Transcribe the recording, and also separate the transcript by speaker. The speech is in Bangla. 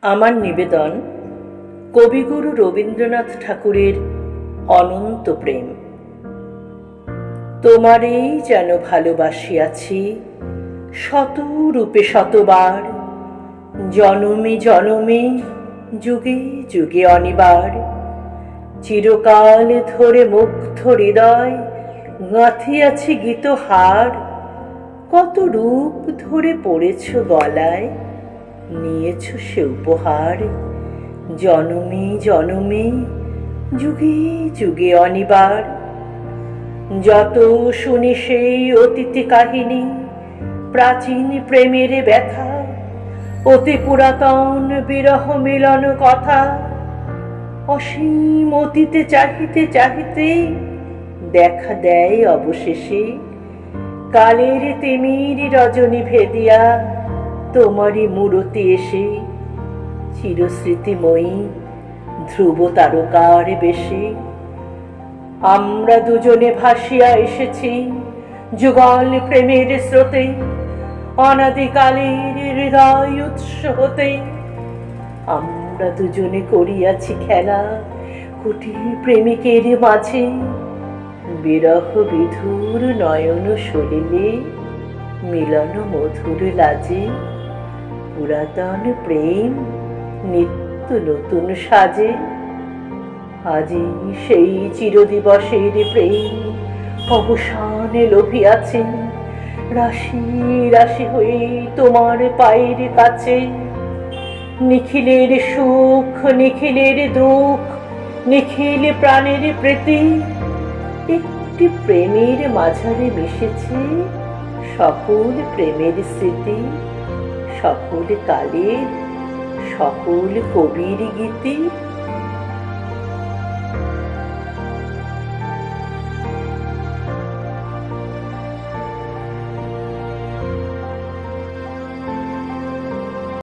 Speaker 1: আমার নিবেদন কবিগুরু রবীন্দ্রনাথ ঠাকুরের অনন্ত প্রেম। তোমারেই যেন ভালোবাসিয়াছি শত রূপে শতবার, জনমে জনমে যুগে যুগে অনিবার। চিরকাল ধরে মুগ্ধ হৃদয় গাঁথিয়াছি গীতহার, কত রূপ ধরে পড়েছ গলায়, নিয়েছ সে উপহার। জনমে জনমে যুগে যুগে অনিবার। যত শুনি সেই অতীতে কাহিনী, প্রাচীন প্রেমের ব্যথা, অতি পুরাতন বিরহ মিলন কথা। অসীম অতীতে চাহিতে চাহিতে দেখা দেয় অবশেষে কালের তিমির রজনী ভেদিয়া তোমারই মূরতি এসে। চিরস্মৃতিময়ী ধ্রুব তারকার বেশে আমরা দুজনে ভাসিয়া এসেছি যুগল প্রেমের স্রোতে, অনাদিকালের হৃদয় উৎস হতে। আমরা দুজনে করিয়াছি খেলা কুটির প্রেমিকের মাঝে, বিরহ বিধুর নয়ন সলিলে মিলন মধুর লাজে। পুরাতন প্রেম নিত্য নতুন সাজে, আজি সেই চিরদিবসের প্রেম অবসানে লোভিয়াছে। রাশি রাশি হয়ে তোমার পায়ের কাছে, নিখিলের সুখ নিখিলের দুঃখ নিখিল প্রাণের প্রীতি। একটি প্রেমের মাঝারে মিশেছে সকল প্রেমের স্মৃতি, সকল কালের সকল কবির গীতি।